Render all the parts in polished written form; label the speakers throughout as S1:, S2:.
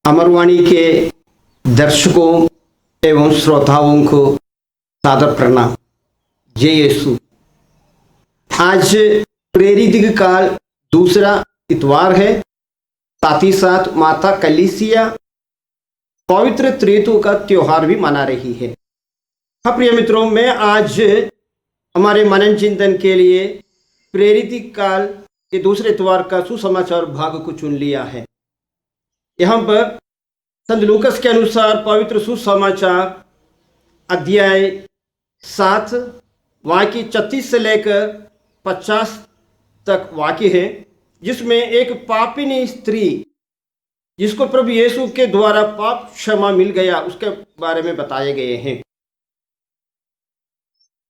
S1: अमरवाणी के दर्शकों एवं श्रोताओं को सादर प्रणाम। जय यीशु। आज प्रेरित काल दूसरा इतवार है, साथ ही साथ माता कलीसिया पवित्र त्रेतु का त्योहार भी मना रही है। हाँ प्रिय मित्रों, मैं आज हमारे मनन चिंतन के लिए प्रेरित काल के दूसरे इतवार का सुसमाचार भाग को चुन लिया है। यहाँ पर संत लूकस के अनुसार पवित्र सुसमाचार अध्याय 7 वाक्य 36 से लेकर 50 तक वाक्य है, जिसमें एक पापिनी स्त्री जिसको प्रभु यीशु के द्वारा पाप क्षमा मिल गया उसके बारे में बताए गए हैं।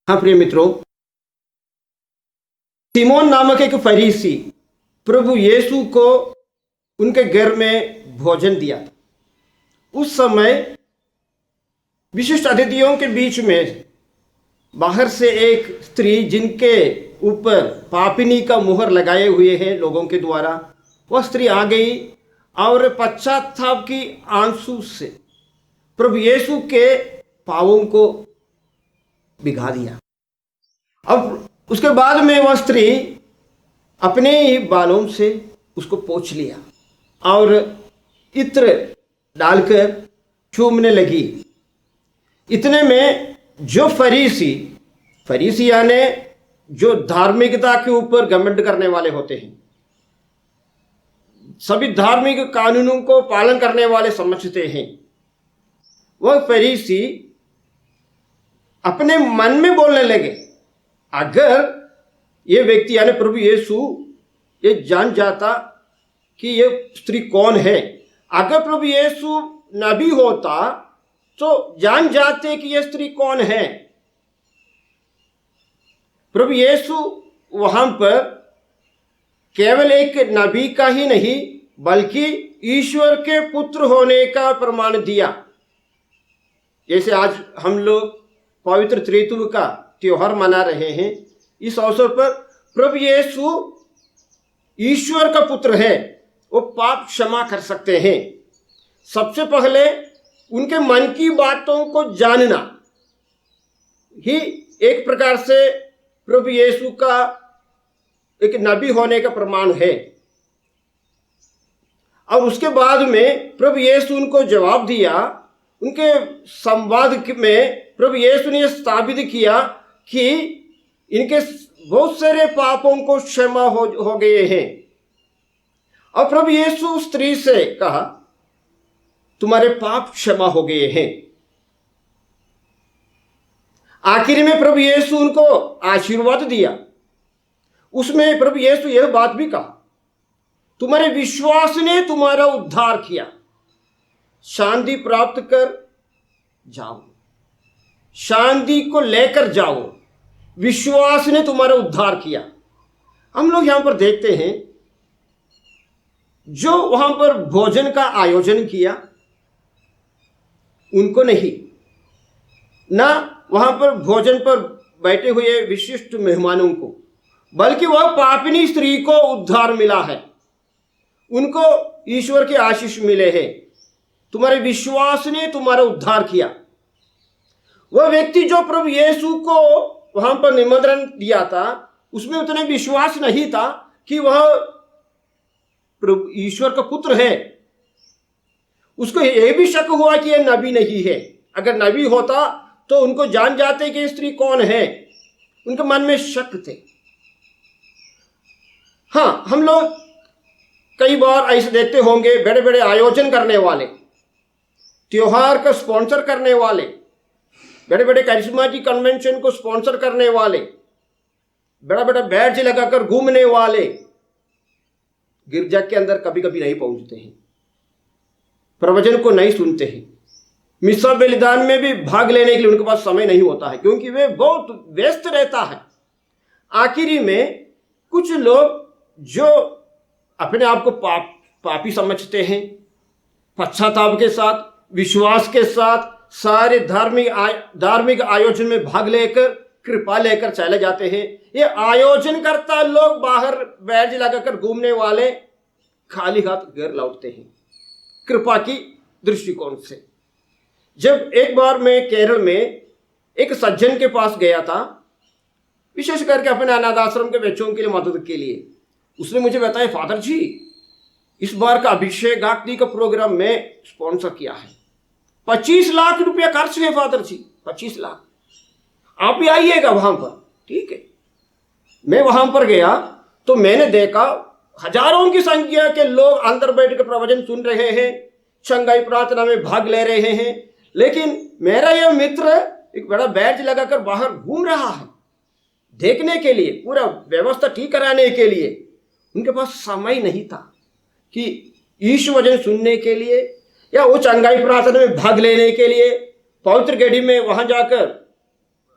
S1: हाँ प्रिय मित्रों, सिमोन नामक एक फरीसी प्रभु यीशु को उनके घर में भोजन दिया था। उस समय विशिष्ट अतिथियों के बीच में बाहर से एक स्त्री, जिनके ऊपर पापिनी का मुहर लगाए हुए हैं लोगों के द्वारा, वह स्त्री आ गई और पश्चाताप की आंसू से प्रभु यीशु के पांवों को भिगा दिया। अब उसके बाद में वह स्त्री अपने ही बालों से उसको पोंछ लिया और इत्र डालकर चूमने लगी। इतने में जो फरीसी यानी जो धार्मिकता के ऊपर घमंड करने वाले होते हैं, सभी धार्मिक कानूनों को पालन करने वाले समझते हैं, वह फरीसी अपने मन में बोलने लगे, अगर ये व्यक्ति यानी प्रभु यीशु ये जान जाता कि ये स्त्री कौन है, अगर प्रभु यीशु नबी होता तो जान जाते कि ये स्त्री कौन है। प्रभु यीशु वहां पर केवल एक नबी का ही नहीं बल्कि ईश्वर के पुत्र होने का प्रमाण दिया। जैसे आज हम लोग पवित्र त्रित्व का त्योहार मना रहे हैं, इस अवसर पर प्रभु यीशु ईश्वर का पुत्र है, वो पाप क्षमा कर सकते हैं। सबसे पहले उनके मन की बातों को जानना ही एक प्रकार से प्रभु यीशु का एक नबी होने का प्रमाण है। और उसके बाद में प्रभु यीशु उनको जवाब दिया। उनके संवाद में प्रभु यीशु ने स्थापित किया कि इनके बहुत सारे पापों को क्षमा हो गए हैं। और प्रभु यीशु स्त्री से कहा, तुम्हारे पाप क्षमा हो गए हैं। आखिर में प्रभु यीशु उनको आशीर्वाद दिया। उसमें प्रभु यीशु यह बात भी कहा, तुम्हारे विश्वास ने तुम्हारा उद्धार किया, शांति प्राप्त कर जाओ, शांति को लेकर जाओ, विश्वास ने तुम्हारा उद्धार किया। हम लोग यहां पर देखते हैं, जो वहां पर भोजन का आयोजन किया उनको नहीं, ना वहां पर भोजन पर बैठे हुए विशिष्ट मेहमानों को, बल्कि वह पापिनी स्त्री को उद्धार मिला है। उनको ईश्वर के आशीष मिले हैं। तुम्हारे विश्वास ने तुम्हारा उद्धार किया। वह व्यक्ति जो प्रभु यीशु को वहां पर निमंत्रण दिया था, उसमें उतना विश्वास नहीं था कि वह प्रभु ईश्वर का पुत्र है। उसको यह भी शक हुआ कि यह नबी नहीं है। अगर नबी होता तो उनको जान जाते कि स्त्री कौन है। उनके मन में शक थे। हाँ, हम लोग कई बार ऐसे देखते होंगे, बड़े बड़े आयोजन करने वाले, त्योहार का स्पॉन्सर करने वाले, बड़े बड़े करिश्माटिक कन्वेंशन को स्पॉन्सर करने वाले, बड़ा बड़ा बैज लगाकर घूमने वाले गिरजा के अंदर कभी कभी नहीं पहुंचते हैं, प्रवचन को नहीं सुनते हैं, मिस्सा बलिदान में भी भाग लेने के लिए उनके पास समय नहीं होता है, क्योंकि वे बहुत व्यस्त रहता है। आखिरी में कुछ लोग जो अपने आप को पापी समझते हैं, पश्चाताप के साथ, विश्वास के साथ सारे धार्मिक आयोजन में भाग लेकर कृपा लेकर चले जाते हैं। ये आयोजन करता लोग बाहर बैज लगाकर घूमने वाले खाली हाथ घर लौटते हैं। कृपा की दृष्टिकोण से। जब एक बार मैं केरल में एक सज्जन के पास गया था, विशेष करके अपने अनाथ आश्रम के बच्चों के लिए मदद के लिए, उसने मुझे बताया, फादर जी इस बार का अभिषेक आरती का प्रोग्राम में स्पॉन्सर किया है, 25 लाख रुपया खर्च है फादर जी, 25 लाख, आप भी आइएगा वहां पर। ठीक है, मैं वहां पर गया तो मैंने देखा हजारों की संख्या के लोग अंदर बैठ कर प्रवचन सुन रहे हैं, शंघाई प्रार्थना में भाग ले रहे हैं, लेकिन मेरा यह मित्र एक बड़ा बैज लगाकर बाहर घूम रहा है देखने के लिए, पूरा व्यवस्था ठीक कराने के लिए। उनके पास समय नहीं था कि ईश्वर वचन सुनने के लिए या वो चंगाई प्रार्थना में भाग लेने के लिए, पवित्र गढ़ी में वहां जाकर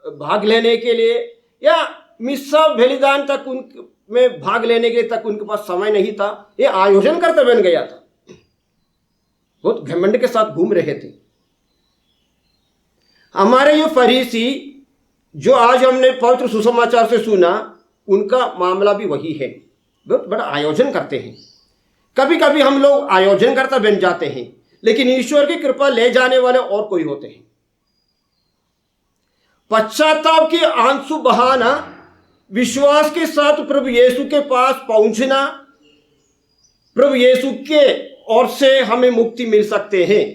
S1: भाग लेने के लिए, या मिस्सा बलिदान तक में भाग लेने के लिए तक उनके पास समय नहीं था। ये आयोजन करते बन गया था, बहुत घमंड के साथ घूम रहे थे। हमारे ये फरीसी जो आज हमने पवित्र सुसमाचार से सुना, उनका मामला भी वही है, बहुत बड़ा आयोजन करते हैं। कभी कभी हम लोग आयोजन करता बन जाते हैं, लेकिन ईश्वर की कृपा ले जाने वाले और कोई होते हैं। पश्चाताप के आंसू बहाना, विश्वास के साथ प्रभु यीशु के पास पहुंचना, प्रभु यीशु के ओर से हमें मुक्ति मिल सकते हैं।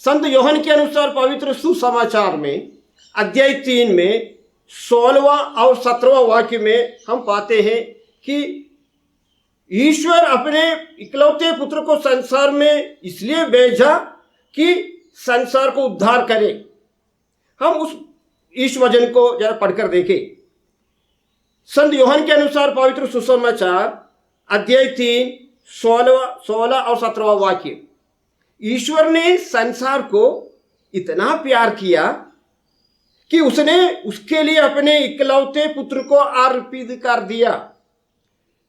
S1: संत यूहन्ना के अनुसार पवित्र सुसमाचार में अध्याय 3 में 16वां और 17वां वाक्य में हम पाते हैं कि ईश्वर अपने इकलौते पुत्र को संसार में इसलिए भेजा कि संसार को उद्धार करे। हम उस ईश्वर वचन को जरा पढ़कर देखें। संत यूहन्ना के अनुसार पवित्र सुसमाचार अध्याय 3 16 और 17वां वाक्य, ईश्वर ने संसार को इतना प्यार किया कि उसने उसके लिए अपने इकलौते पुत्र को अर्पित कर दिया,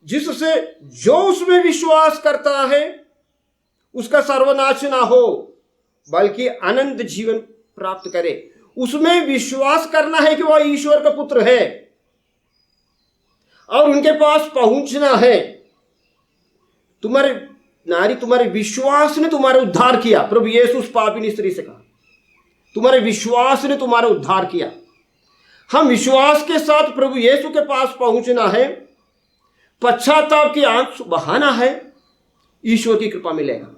S1: जिससे जो उसमें विश्वास करता है उसका सर्वनाश ना हो बल्कि अनंत जीवन प्राप्त करे। उसमें विश्वास करना है कि वह ईश्वर का पुत्र है और उनके पास पहुंचना है। तुम्हारे विश्वास ने तुम्हारा उद्धार किया। प्रभु यीशु उस पापिनी स्त्री से कहा, तुम्हारे विश्वास ने तुम्हारा उद्धार किया। हम विश्वास के साथ प्रभु यीशु के पास पहुंचना है, पश्चाताप की आंसू बहाना है, ईश्वर की कृपा मिलेगा।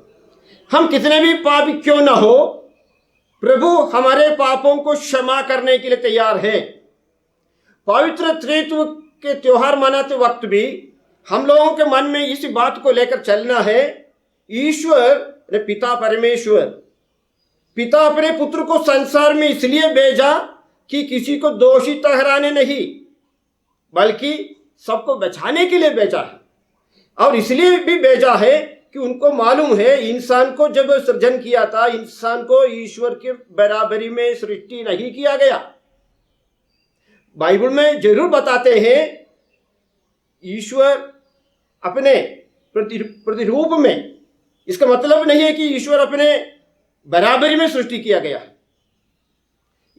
S1: हम कितने भी पापी क्यों ना हो, प्रभु हमारे पापों को क्षमा करने के लिए तैयार है। पवित्र त्रित्व के त्योहार मनाते वक्त भी हम लोगों के मन में इस बात को लेकर चलना है, ईश्वर पिता परमेश्वर, पिता अपने पुत्र को संसार में इसलिए भेजा कि किसी को दोषी ठहराने नहीं बल्कि सबको बचाने के लिए भेजा है। और इसलिए भी भेजा है कि उनको मालूम है इंसान को जब सृजन किया था, इंसान को ईश्वर के बराबरी में सृष्टि नहीं किया गया। बाइबल में जरूर बताते हैं ईश्वर अपने प्रतिरूप में, इसका मतलब नहीं है कि ईश्वर अपने बराबरी में सृष्टि किया गया है।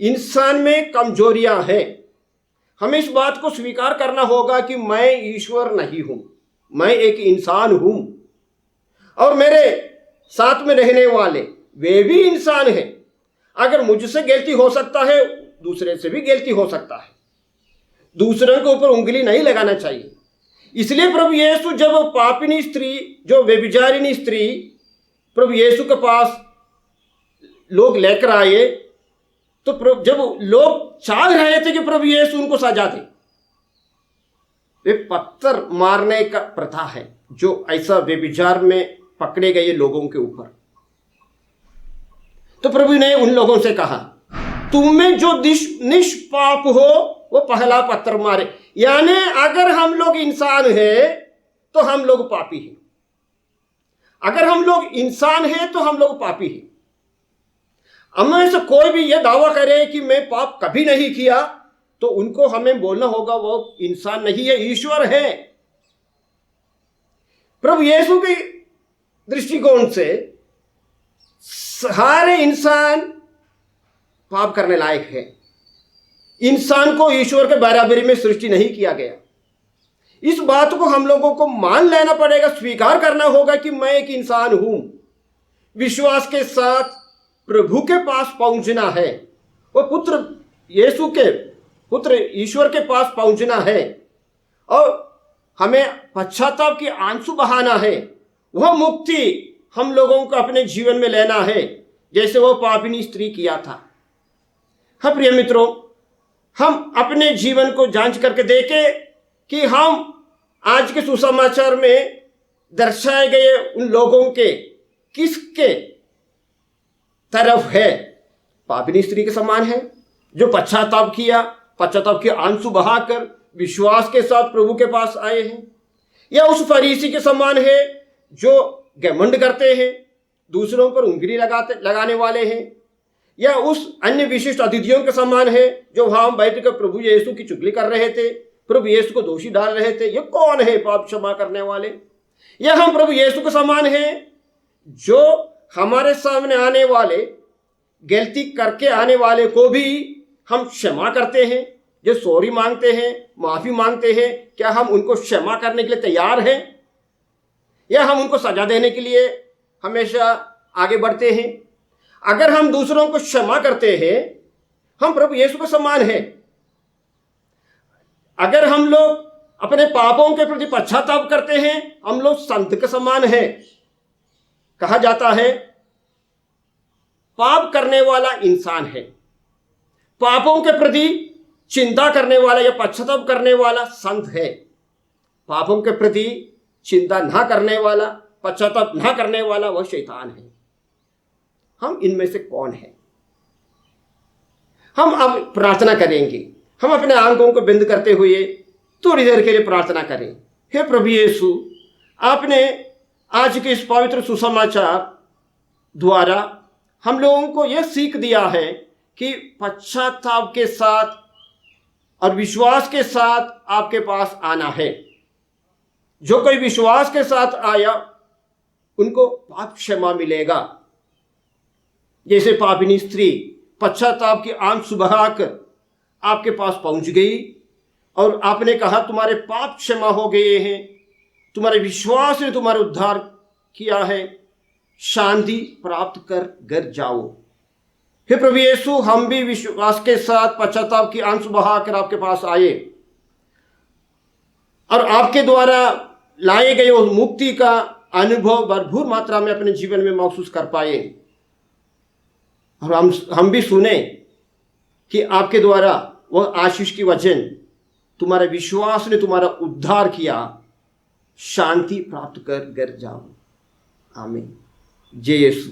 S1: इंसान में कमजोरियां हैं, हमें इस बात को स्वीकार करना होगा कि मैं ईश्वर नहीं हूं, मैं एक इंसान हूं और मेरे साथ में रहने वाले वे भी इंसान हैं। अगर मुझसे गलती हो सकता है, दूसरे से भी गलती हो सकता है। दूसरों के ऊपर उंगली नहीं लगाना चाहिए। इसलिए प्रभु यीशु जब पापिनी स्त्री, जो व्यभिचारिणी स्त्री प्रभु यीशु के पास लोग लेकर आए, तो जब लोग चाह रहे थे कि प्रभु यीशु उनको सजा दे, वे पत्थर मारने का प्रथा है जो ऐसा व्यभिचार में पकड़े गए लोगों के ऊपर। तो प्रभु ने उन लोगों से कहा, तुम में जो निष्पाप हो वो पहला पत्थर मारे। यानी अगर हम लोग इंसान हैं तो हम लोग पापी हैं। अगर हम लोग इंसान हैं तो हम लोग पापी हैं। हमें से कोई भी यह दावा करे कि मैं पाप कभी नहीं किया, तो उनको हमें बोलना होगा वो इंसान नहीं है, ईश्वर है। प्रभु यीशु के दृष्टिकोण से सारे इंसान पाप करने लायक है। इंसान को ईश्वर के बराबरी में सृष्टि नहीं किया गया। इस बात को हम लोगों को मान लेना पड़ेगा, स्वीकार करना होगा कि मैं एक इंसान हूं। विश्वास के साथ प्रभु के पास पहुंचना है, वो पुत्र यीशु के पुत्र ईश्वर के पास पहुंचना है और हमें पश्चाताप की आंसू बहाना है। वह मुक्ति हम लोगों को अपने जीवन में लेना है, जैसे वो पापिनी स्त्री किया था। हाँ प्रिय मित्रों, हम अपने जीवन को जांच करके देखें कि हम आज के सुसमाचार में दर्शाए गए उन लोगों के किसके तरफ है। पापिनी स्त्री के समान है जो पश्चाताप किया, पश्चाताप के आंसू बहाकर विश्वास के साथ प्रभु के पास आए हैं, या उस फरीसी के समान है जो घमंड करते हैं, दूसरों पर उंगली लगाने वाले हैं, या उस अन्य विशिष्ट अतिथियों के समान है जो वहां बैठकर प्रभु यीशु की चुगली कर रहे थे, प्रभु यीशु को दोषी डाल रहे थे। ये कौन है पाप क्षमा करने वाले? या हम प्रभु यीशु के समान हैं जो हमारे सामने आने वाले, गलती करके आने वाले को भी हम क्षमा करते हैं, जो सॉरी मांगते हैं, माफी मांगते हैं, क्या हम उनको क्षमा करने के लिए तैयार हैं, या हम उनको सजा देने के लिए हमेशा आगे बढ़ते हैं? अगर हम दूसरों को क्षमा करते हैं, हम प्रभु यीशु के समान हैं। अगर हम लोग अपने पापों के प्रति पश्चाताप करते हैं, हम लोग संत के समान हैं। कहा जाता है पाप करने वाला इंसान है, पापों के प्रति चिंता करने वाला या पश्चाताप करने वाला संत है। पापों के प्रति चिंता ना करने वाला, पश्चाताप ना करने वाला वह शैतान है। हम इनमें से कौन है? हम अब प्रार्थना करेंगे। हम अपने आंखों को बंद करते हुए थोड़ी देर के लिए प्रार्थना करें। हे प्रभु यीशु, आपने आज के इस पवित्र सुसमाचार द्वारा हम लोगों को यह सीख दिया है कि पश्चाताप के साथ और विश्वास के साथ आपके पास आना है। जो कोई विश्वास के साथ आया उनको पाप क्षमा मिलेगा। जैसे पापिनी स्त्री पश्चाताप की आंसू बहाकर आपके पास पहुंच गई और आपने कहा तुम्हारे पाप क्षमा हो गए हैं, तुम्हारे विश्वास ने तुम्हारा उद्धार किया है, शांति प्राप्त कर घर जाओ। हे प्रभु यीशु, हम भी विश्वास के साथ पश्चाताप की आंसू बहाकर आपके पास आए और आपके द्वारा लाए गए उस मुक्ति का अनुभव भरपूर मात्रा में अपने जीवन में महसूस कर पाए। और हम भी सुने कि आपके द्वारा वह आशीष की वचन, तुम्हारे विश्वास ने तुम्हारा उद्धार किया, शांति प्राप्त कर घर जाओ। आमीन। जय यीशु।